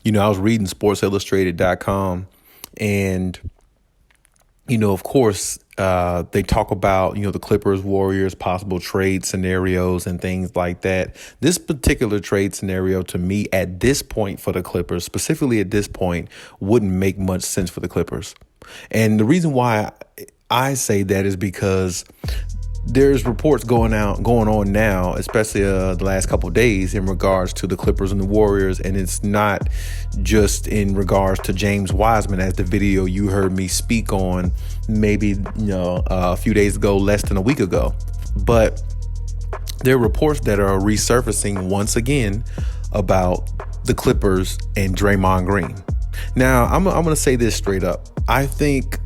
I was reading sportsillustrated.com, and, of course, they talk about, the Clippers, Warriors, possible trade scenarios and things like that. This particular trade scenario to me at this point for the Clippers, specifically at this point, wouldn't make much sense for the Clippers. And the reason why I say that is because there's reports going on now, especially the last couple of days, in regards to the Clippers and the Warriors. And it's not just in regards to James Wiseman, as the video you heard me speak on maybe, a few days ago, less than a week ago. But there are reports that are resurfacing once again about the Clippers and Draymond Green. Now, I'm going to say this straight up. I think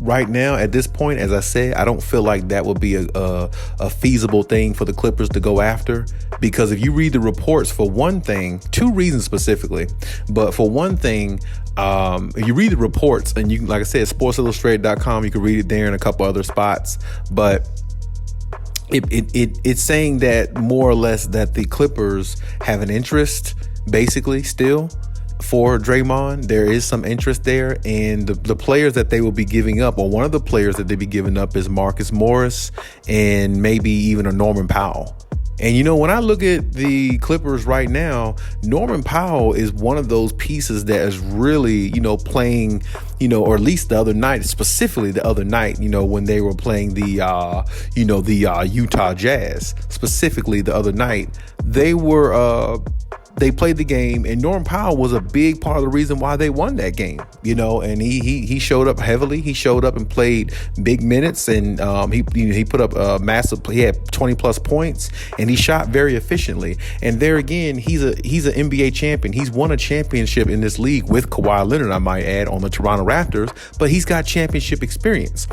right now, at this point, as I said, I don't feel like that would be a feasible thing for the Clippers to go after, because if you read the reports, for one thing, two reasons specifically, but for one thing, if you read the reports, and you can, like I said, sportsillustrated.com, you can read it there and a couple other spots, but it's saying that more or less that the Clippers have an interest, basically, still, for Draymond. There is some interest there, and the players that they will be giving up, or one of the players that they be giving up, is Marcus Morris and maybe even a Norman Powell. And, when I look at the Clippers right now, Norman Powell is one of those pieces that is really, playing, or at least the other night, specifically the other night, when they were playing the Utah Jazz, specifically the other night, they played the game, and Norman Powell was a big part of the reason why they won that game, and he showed up heavily. He showed up and played big minutes, and he put up a massive, he had 20 plus points, and he shot very efficiently. And there again, he's an NBA champion. He's won a championship in this league with Kawhi Leonard, I might add, on the Toronto Raptors, but he's got championship experience.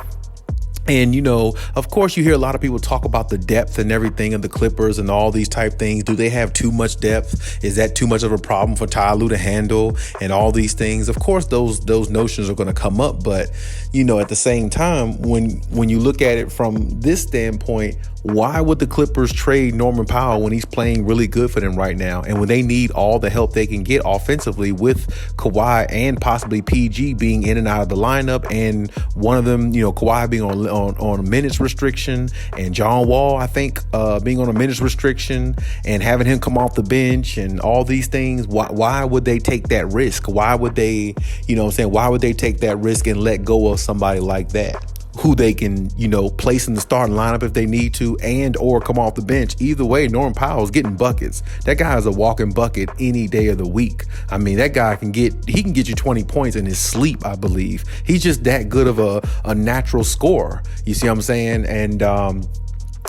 And, of course, you hear a lot of people talk about the depth and everything of the Clippers and all these type things. Do they have too much depth? Is that too much of a problem for Ty Lue to handle, and all these things? Of course, those notions are going to come up. But, at the same time, when you look at it from this standpoint, why would the Clippers trade Norman Powell when he's playing really good for them right now, and when they need all the help they can get offensively, with Kawhi and possibly PG being in and out of the lineup, and one of them, Kawhi being on a minutes restriction, and John Wall, I think, being on a minutes restriction, and having him come off the bench, and all these things? Why would they take that risk? Why would they, why would they take that risk and let go of somebody like that, who they can, place in the starting lineup if they need to, and or come off the bench? Either way, Norman Powell's getting buckets. That guy is a walking bucket any day of the week. I mean, that guy can get you 20 points in his sleep, I believe. He's just that good of a natural scorer. You see what I'm saying? And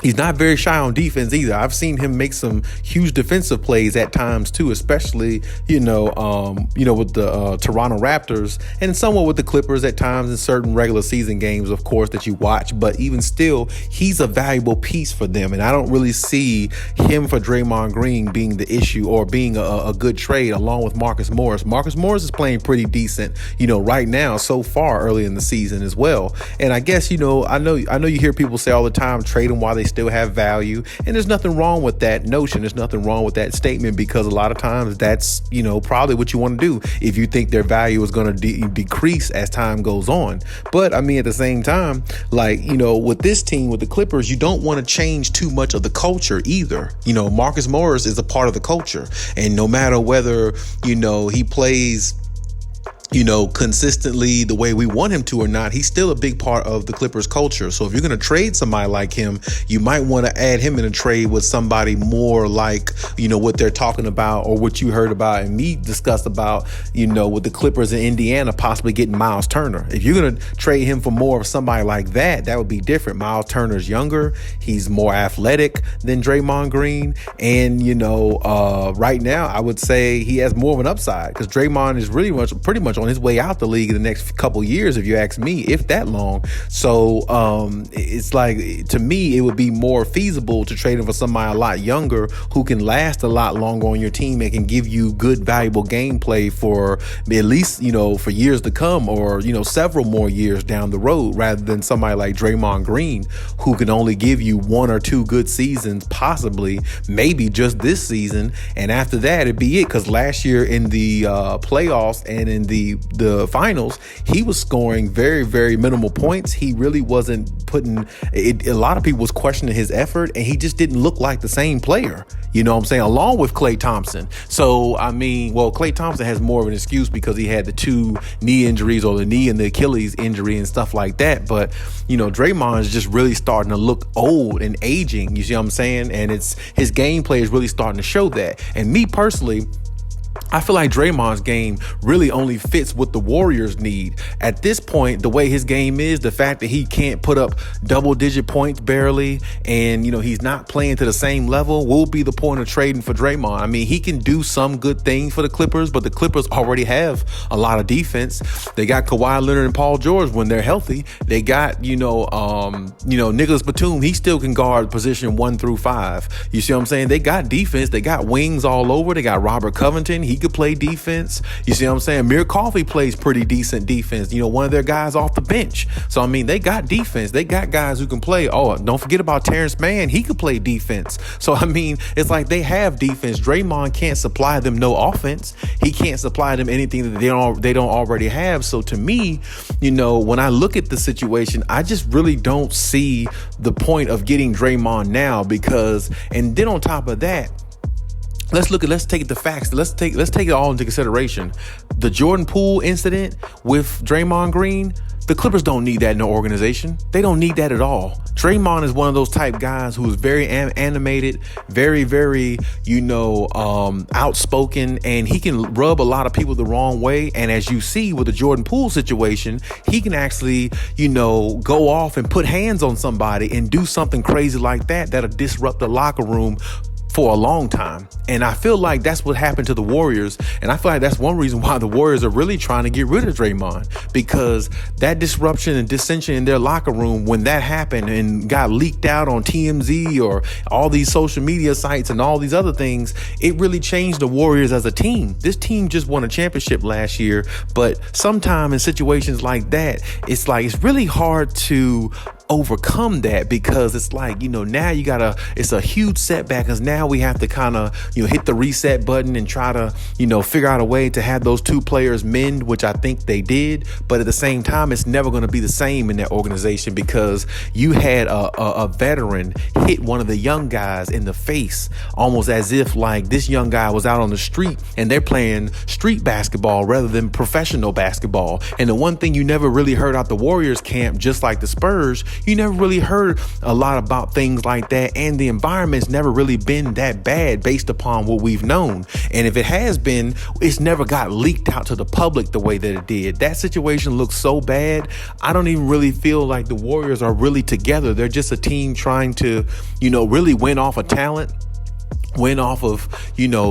he's not very shy on defense either. I've seen him make some huge defensive plays at times too, especially, with the Toronto Raptors, and somewhat with the Clippers at times in certain regular season games, of course, that you watch. But even still, he's a valuable piece for them. And I don't really see him for Draymond Green being the issue, or being a good trade along with Marcus Morris. Marcus Morris is playing pretty decent, right now, so far early in the season as well. And I guess, I know you hear people say all the time, trade them while they still have value, and there's nothing wrong with that notion. There's nothing wrong with that statement, because a lot of times that's probably what you want to do if you think their value is going to decrease as time goes on. But I mean, at the same time, with this team, with the Clippers, you don't want to change too much of the culture either. Marcus Morris is a part of the culture, and no matter whether he plays consistently the way we want him to or not, he's still a big part of the Clippers culture. So if you're going to trade somebody like him, you might want to add him in a trade with somebody more like, what they're talking about, or what you heard about and me discussed about, with the Clippers in Indiana possibly getting Miles Turner. If you're going to trade him for more of somebody like that, that would be different. Miles Turner's younger. He's more athletic than Draymond Green. And, right now, I would say he has more of an upside, because Draymond is pretty much on his way out the league in the next couple years, if you ask me, if that long. So it's like, to me, it would be more feasible to trade him for somebody a lot younger who can last a lot longer on your team and can give you good, valuable gameplay for at least, for years to come, or, several more years down the road, rather than somebody like Draymond Green, who can only give you 1 or 2 good seasons, possibly, maybe just this season. And after that, it'd be it. Because last year in the playoffs and in the finals, he was scoring very, very minimal points. He really wasn't putting it. A lot of people was questioning his effort, and he just didn't look like the same player. You know what I'm saying? Along with Klay Thompson. So, Klay Thompson has more of an excuse because he had the 2 knee injuries, or the knee and the Achilles injury and stuff like that. But, Draymond is just really starting to look old and aging. You see what I'm saying? And his gameplay is really starting to show that. And me personally, I feel like Draymond's game really only fits what the Warriors need. At this point, the way his game is, the fact that he can't put up double-digit points barely, and, he's not playing to the same level, will be the point of trading for Draymond. He can do some good things for the Clippers, but the Clippers already have a lot of defense. They got Kawhi Leonard and Paul George when they're healthy. They got, Nicholas Batum. He still can guard position 1 through 5. You see what I'm saying? They got defense. They got wings all over. They got Robert Covington. He could play defense. You see what I'm saying? Amir Coffey plays pretty decent defense. One of their guys off the bench. So, they got defense. They got guys who can play. Oh, don't forget about Terrence Mann. He could play defense. So, it's like they have defense. Draymond can't supply them no offense. He can't supply them anything that they don't already have. So, to me, when I look at the situation, I just really don't see the point of getting Draymond now, because, and then on top of that, let's take the facts. Let's take it all into consideration. The Jordan Poole incident with Draymond Green, the Clippers don't need that in their organization. They don't need that at all. Draymond is one of those type guys who is very animated, very, very, outspoken, and he can rub a lot of people the wrong way. And as you see with the Jordan Poole situation, he can actually, go off and put hands on somebody and do something crazy like that that'll disrupt the locker room for a long time. And I feel like that's what happened to the Warriors. And I feel like that's one reason why the Warriors are really trying to get rid of Draymond, because that disruption and dissension in their locker room, when that happened and got leaked out on TMZ or all these social media sites and all these other things, it really changed the Warriors as a team. This team just won a championship last year, but sometime in situations like that, it's really hard to overcome that, because it's like, now it's a huge setback, because now we have to kind of, hit the reset button and try to, figure out a way to have those 2 players mend, which I think they did. But at the same time, it's never going to be the same in that organization, because you had a veteran hit one of the young guys in the face, almost as if like this young guy was out on the street and they're playing street basketball rather than professional basketball. And the one thing you never really heard out the Warriors camp, just like the Spurs, you never really heard a lot about things like that, and the environment's never really been that bad based upon what we've known. And if it has been, it's never got leaked out to the public the way that it did. That situation looks so bad. I don't even really feel like the Warriors are really together. They're just a team trying to, really win off of talent, went off of,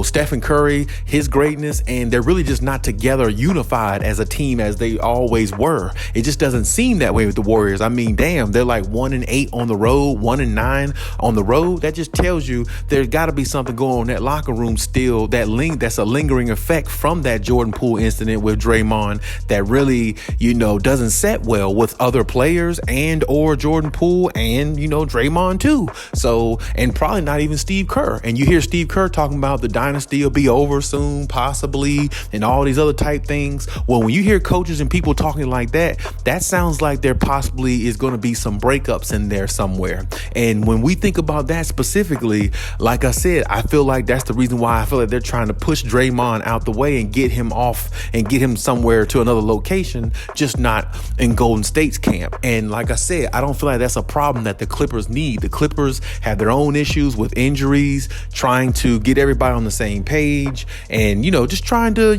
Stephen Curry, his greatness, and they're really just not together, unified as a team as they always were. It just doesn't seem that way with the Warriors. Damn, they're like 1-8 on the road, 1-9 on the road. That just tells you there's got to be something going on in that locker room still, that's a lingering effect from that Jordan Poole incident with Draymond that really, doesn't set well with other players and or Jordan Poole and, Draymond too. So, and probably not even Steve Kerr. And you hear Steve Kerr talking about the dynasty will be over soon, possibly, and all these other type things. Well, when you hear coaches and people talking like that, that sounds like there possibly is going to be some breakups in there somewhere. And when we think about that specifically, like I said, I feel like that's the reason why I feel like they're trying to push Draymond out the way and get him off and get him somewhere to another location, just not in Golden State's camp. And like I said, I don't feel like that's a problem that the Clippers need. The Clippers have their own issues with injuries, trying to get everybody on the same page, and just trying to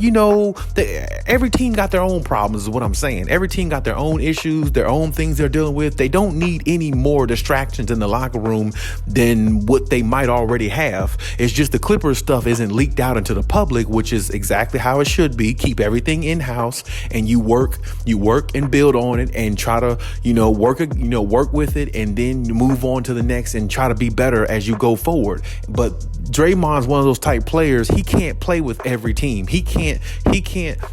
every team got their own problems is what I'm saying. Every team got their own issues, their own things they're dealing with. They don't need any more distractions in the locker room than what they might already have. It's just the Clippers stuff isn't leaked out into the public, which is exactly how it should be. Keep everything in-house, and you work and build on it, and try to work with it, and then move on to the next and try to be better as you go forward. But Draymond's one of those type players. He can't play with every team. He can't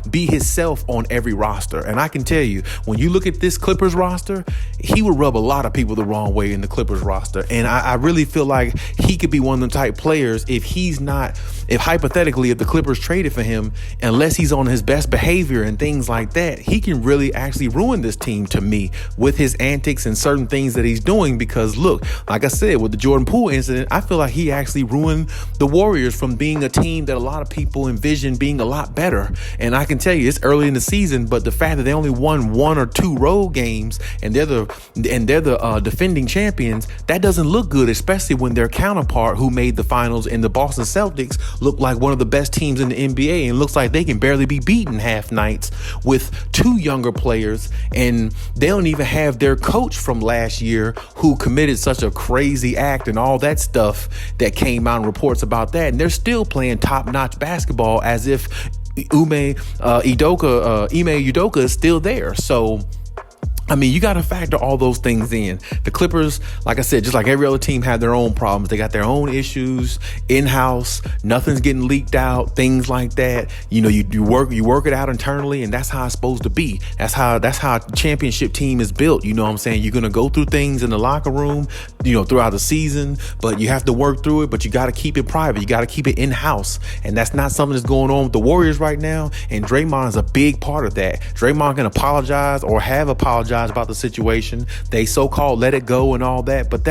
be himself on every roster. And I can tell you, when you look at this Clippers roster, he would rub a lot of people the wrong way in the Clippers roster. And I really feel like he could be one of them type players if hypothetically, if the Clippers traded for him, unless he's on his best behavior and things like that, he can really actually ruin this team to me with his antics and certain things that he's doing. Because look, like I said, with the Jordan Poole incident, I feel like he actually ruined the Warriors from being a team that a lot of people envisioned being a lot better. And I can tell you, it's early in the season, but the fact that they only won 1 or 2 road games and they're the defending champions, that doesn't look good, especially when their counterpart who made the finals in the Boston Celtics look like one of the best teams in the NBA, and looks like they can barely be beaten half nights with 2 younger players, and they don't even have their coach from last year who committed such a crazy act and all that stuff that came out in reports about that, and they're still playing top-notch basketball as if Ime Udoka is still there. So I mean, you got to factor all those things in. The Clippers, like I said, just like every other team, have their own problems. They got their own issues in-house. Nothing's getting leaked out, things like that. You work it out internally, and that's how it's supposed to be. That's how a championship team is built. You know what I'm saying? You're going to go through things in the locker room, throughout the season, but you have to work through it, but you got to keep it private. You got to keep it in-house, and that's not something that's going on with the Warriors right now, and Draymond is a big part of that. Draymond can apologize or have apologized about the situation. They so-called let it go and all that, but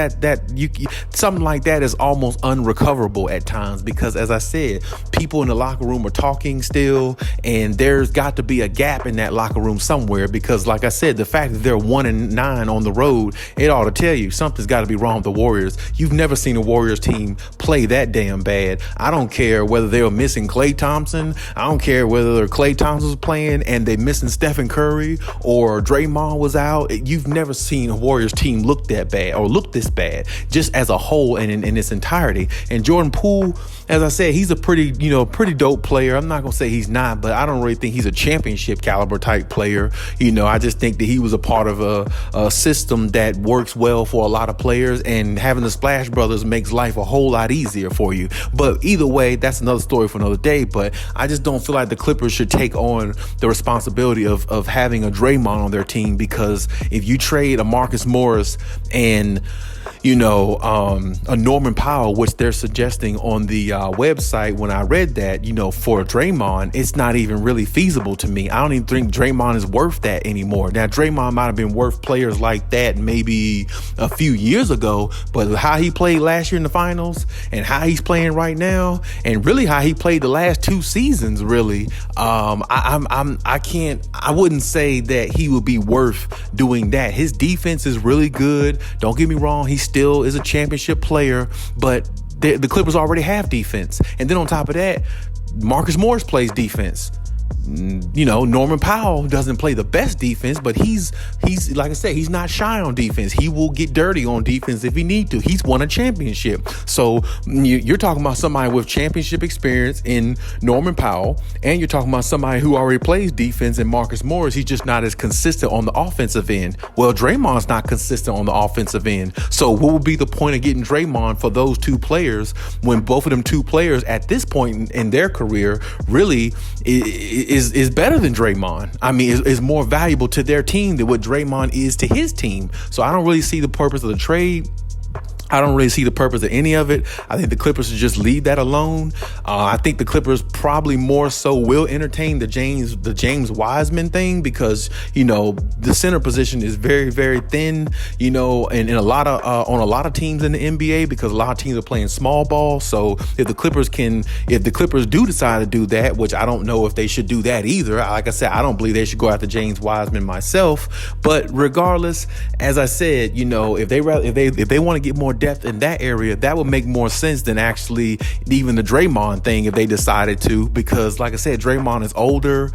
something like that is almost unrecoverable at times, because as I said, people in the locker room are talking still, and there's got to be a gap in that locker room somewhere, because like I said, the fact that they're 1-9 on the road, it ought to tell you something's got to be wrong with the Warriors. You've never seen a Warriors team play that damn bad. I don't care whether they were missing Klay Thompson. I don't care whether Klay Thompson was playing and they missing Stephen Curry or Draymond was out. You've never seen a Warriors team look that bad or look this bad, just as a whole and in its entirety. And Jordan Poole, as I said, he's a pretty dope player. I'm not going to say he's not, but I don't really think he's a championship caliber type player. I just think that he was a part of a system that works well for a lot of players, and having the Splash Brothers makes life a whole lot easier for you. But either way, that's another story for another day. But I just don't feel like the Clippers should take on the responsibility of having a Draymond on their team, because if you trade a Marcus Morris and a Norman Powell, which they're suggesting on the website, when I read that, for Draymond, it's not even really feasible to me. I don't even think Draymond is worth that anymore. Now, Draymond might have been worth players like that maybe a few years ago, but how he played last year in the finals and how he's playing right now, and really how he played the last 2 seasons, really, I wouldn't say that he would be worth doing that. His defense is really good. Don't get me wrong. He still is a championship player, but the Clippers already have defense. And then on top of that, Marcus Morris plays defense. Norman Powell doesn't play the best defense, but he's like I said, he's not shy on defense. He will get dirty on defense if he need to. He's won a championship. So you're talking about somebody with championship experience in Norman Powell, and you're talking about somebody who already plays defense in Marcus Morris. He's just not as consistent on the offensive end. Well, Draymond's not consistent on the offensive end. So what would be the point of getting Draymond for those 2 players when both of them 2 players at this point in their career really is better than Draymond? I mean, is more valuable to their team than what Draymond is to his team. So I don't really see the purpose of the trade. I don't really see the purpose of any of it. I think the Clippers should just leave that alone. I think the Clippers probably more so will entertain the James Wiseman thing, because the center position is very, very thin. And in a lot of on a lot of teams in the NBA, because a lot of teams are playing small ball. So if the Clippers do decide to do that, which I don't know if they should do that either. Like I said, I don't believe they should go after James Wiseman myself. But regardless, as I said, if they want to get more depth in that area, that would make more sense than actually even the Draymond thing if they decided to, because like I said, Draymond is older.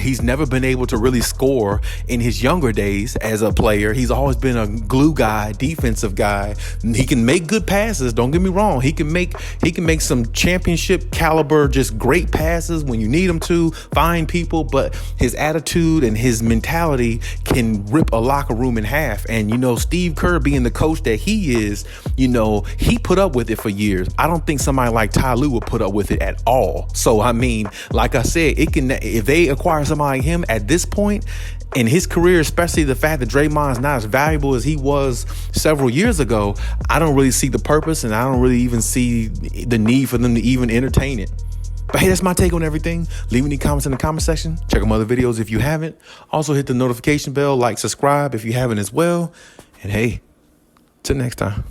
He's never been able to really score in his younger days as a player. He's always been a glue guy, defensive guy. He can make good passes. Don't get me wrong. He can make some championship caliber, just great passes when you need him to find people, but his attitude and his mentality can rip a locker room in half. And, Steve Kerr being the coach that he is, he put up with it for years. I don't think somebody like Ty Lue would put up with it at all. So, like I said, if they acquire somebody like him at this point in his career, especially the fact that Draymond's not as valuable as he was several years ago, I don't really see the purpose, and I don't really even see the need for them to even entertain it. But hey, that's my take on everything. Leave any comments in the comment section. Check out my other videos if you haven't. Also hit the notification bell, like, subscribe if you haven't as well. And hey, till next time.